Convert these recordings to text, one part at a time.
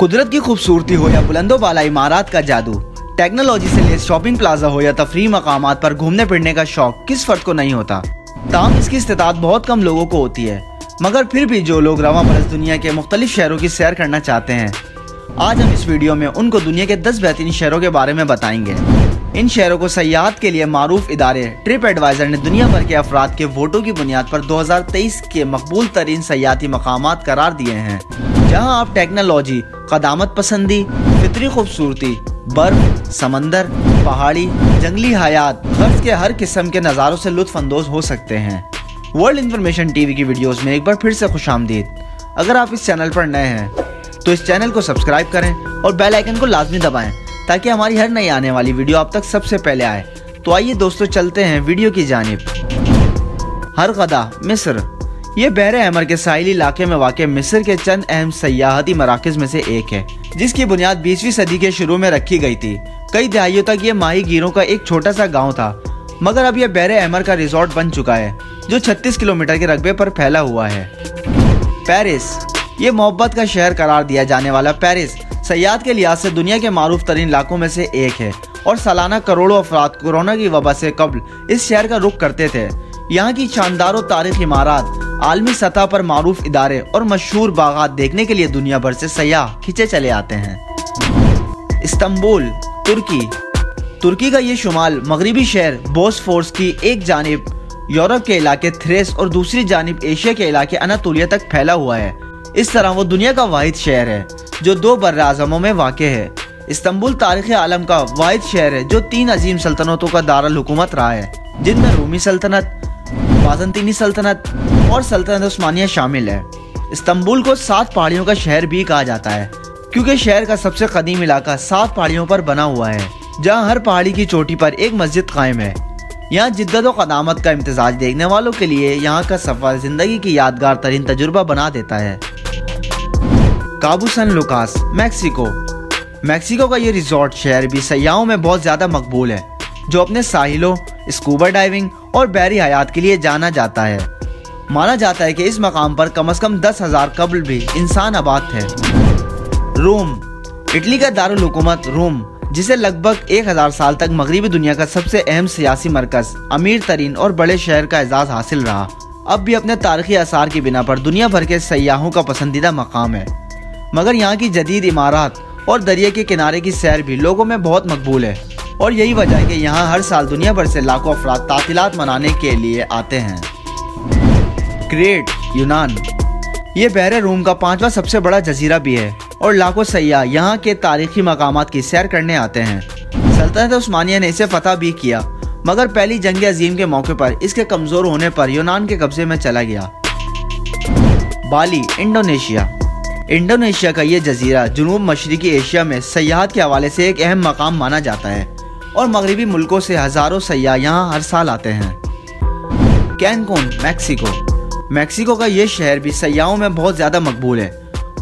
कुदरत की खूबसूरती हो या बुलंदो बाला इमारत का जादू, टेक्नोलॉजी से लेस शॉपिंग प्लाजा हो या तफरीही मकामात पर घूमने फिरने का शौक किस फर्द को नहीं होता। ताहम इसकी इस्तेताअत बहुत कम लोगों को होती है, मगर फिर भी जो लोग रवां बरस दुनिया के मुख्तलिफ शहरों की सैर करना चाहते हैं, आज हम इस वीडियो में उनको दुनिया के 10 बेहतरीन शहरों के बारे में बताएंगे। इन शहरों को सयाहत के लिए मारूफ इदारे ट्रिप एडवाइजर ने दुनिया भर के अफराद के वोटों की बुनियाद पर 2023 के मकबूल तरीन सयाहती मकामात करार दिए हैं, जहां आप टेक्नोलॉजी, क़दामत पसंदी, फितरी खूबसूरती, बर्फ, समंदर, पहाड़ी, जंगली हयात, गर्ज के हर किस्म के नज़ारों से लुत्फ अंदोज हो सकते हैं। वर्ल्ड इन्फॉर्मेशन टीवी की वीडियोस में एक बार फिर से खुशामदीद। अगर आप इस चैनल पर नए हैं तो इस चैनल को सब्सक्राइब करें और बेल आइकन को लाजमी दबाएं ताकि हमारी हर नई आने वाली वीडियो आप तक सबसे पहले आए। तो आइए दोस्तों, चलते हैं वीडियो की जानिब। हरगदा, मिस्र। ये बहरे अहमर के साहिली इलाके में वाक़ मिस्र के चंद अहम सयाहती मराकज़ में से एक है, जिसकी बुनियाद 20वीं सदी के शुरू में रखी गई थी। कई दहाइयों तक ये माही गिरों का एक छोटा सा गाँव था, मगर अब यह बहरे अहमर का रिजॉर्ट बन चुका है, जो 36 किलोमीटर के रकबे पर फैला हुआ है। पेरिस। ये मोहब्बत का शहर करार दिया जाने वाला पेरिस सयाहत के लिहाज से दुनिया के मारूफ तरीन इलाकों में से एक है और सालाना करोड़ों अफराद कोरोना की वबा से कबल इस शहर का रुख करते थे। यहाँ की शानदार और तारीखी इमारत, आलमी सतह पर मारूफ इदारे और मशहूर बागात देखने के लिए दुनिया भर से सयाह खिंचे चले आते हैं। इस्तांबुल, तुर्की। तुर्की का ये शुमाल मगरबी शहर बोस्फोरस की एक जानिब यूरोप के इलाके थ्रेस और दूसरी जानिब एशिया के इलाके अनातोलिया तक फैला हुआ है। इस तरह वो दुनिया का वाहिद शहर है जो 2 बर्र-ए-आज़मों में वाक़े है। इस्तांबुल तारीख़ आलम का वाहिद शहर है जो 3 अजीम सल्तनतों का दारुल हुकूमत रहा है, जिनमें रूमी सल्तनत, बाज़ंतीनी सल्तनत और सल्तनत उस्मानिया शामिल है। इस्तांबुल को 7 पहाड़ियों का शहर भी कहा जाता है, क्योंकि शहर का सबसे कदीम इलाका 7 पहाड़ियों पर बना हुआ है, जहाँ हर पहाड़ी की चोटी पर एक मस्जिद कायम है। यहाँ जिद्दत और क़दामत का इम्तिजाज देखने वालों के लिए यहाँ का सफ़र ज़िंदगी की यादगार तरीन तजुर्बा बना देता है। काबू सन लुकास, मैक्सिको। मैक्सिको का ये रिजॉर्ट शहर भी सयाहों में बहुत ज़्यादा मकबूल है, जो अपने साहिलों, स्कूबा डाइविंग और बहरी हयात के लिए जाना जाता है। माना जाता है कि इस मकाम पर कम से कम 10,000 कबल भी इंसान आबाद थे। रोम। इटली का दारुल हुकूमत रोम, जिसे लगभग 1000 साल तक मगरबी दुनिया का सबसे अहम सियासी मरकज, अमीर तरीन और बड़े शहर का एजाज़ हासिल रहा, अब भी अपने तारीखी आसार की बिना पर दुनिया भर के सयाहों का पसंदीदा मकाम है। मगर यहाँ की जदीद इमारत और दरिया के किनारे की सैर भी लोगों में बहुत मकबूल है, और यही वजह है कि यहाँ हर साल दुनिया भर से लाखों अफराद तातीलात मनाने के लिए आते हैं। क्रेट, यूनान। ये बहरे रूम का 5वां सबसे बड़ा जजीरा भी है और लाखों सयाह यहाँ के तारीखी मकामात की सैर करने आते हैं। सल्तनत उस्मानिया ने इसे फतह भी किया, मगर पहली जंग अजीम के मौके पर इसके कमज़ोर होने पर यूनान के कब्जे में चला गया। बाली, इंडोनेशिया। इंडोनेशिया का ये जजीरा जुनूब मशरिकी एशिया में सयाहत के हवाले से एक अहम मकाम माना जाता है और मगरबी मुल्कों से हज़ारों सयाह यहाँ हर साल आते हैं। Cancun, Mexico. मैक्सिको का ये शहर भी सयाहों में बहुत ज़्यादा मकबूल है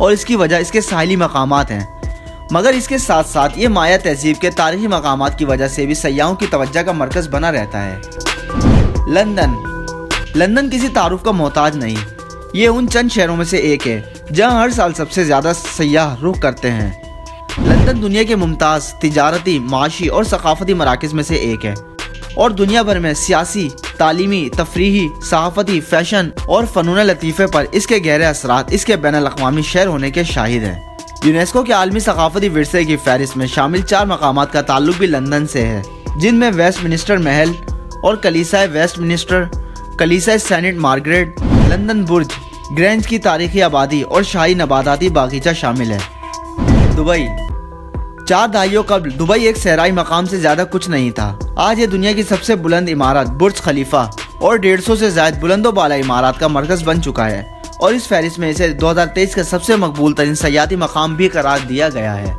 और इसकी वजह इसके साहिली मकामात हैं, मगर इसके साथ साथ ये माया तहजीब के तारीखी मकामात की वजह से भी सयाहों की तवज्जो का मरकज़ बना रहता है। लंदन। लंदन किसी तारुफ का मोहताज नहीं, ये उन चंद शहरों में से एक है जहाँ हर साल सबसे ज़्यादा सयाह रुख करते हैं। लंदन दुनिया के मुमताज़ तिजारती, माशी और सकाफती मराकज़ में से एक है और दुनिया भर में सियासी, तालीमी, तफरीही, सहाफ़ती, फैशन और फ़नून लतीफ़े पर इसके गहरे असरात इसके बैनुल अक़वामी शहर होने के शाहिद हैं। यूनेस्को के आलमी सकाफती विरसे की फहरिस्त में शामिल 4 मकामात का ताल्लुक भी लंदन से है, जिनमें वेस्टमिनिस्टर महल और कलीसिया वेस्टमिनिस्टर, कलीसिया सेंट मार्गरेट, लंदन बुर्ज, ग्रेंज की तारीखी आबादी और शाही नबाताती बागीचा शामिल है। दुबई। 4 दहाइयों कबल दुबई एक सहराई मकाम से ज़्यादा कुछ नहीं था। आज ये दुनिया की सबसे बुलंद इमारत बुर्ज खलीफा और 150 से ज़ायद बुलंदो बाला इमारत का मरकज़ बन चुका है और इस फहरिस्त में इसे 2023 का सबसे मकबूल तरीन सयाहती मकाम भी करार दिया गया है।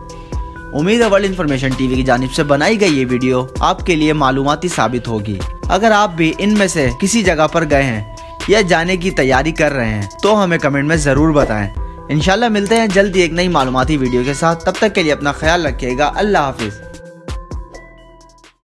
उम्मीद है वर्ल्ड इन्फॉर्मेशन टीवी की जानिब से बनाई गई ये वीडियो आपके लिए मालूमाती साबित होगी। अगर आप भी इनमें से किसी जगह पर गए हैं या जाने की तैयारी कर रहे हैं तो हमें कमेंट में ज़रूर बताएं। इंशाल्लाह मिलते हैं जल्दी एक नई मालूमाती वीडियो के साथ। तब तक के लिए अपना ख्याल रखिएगा। अल्लाह हाफिज़।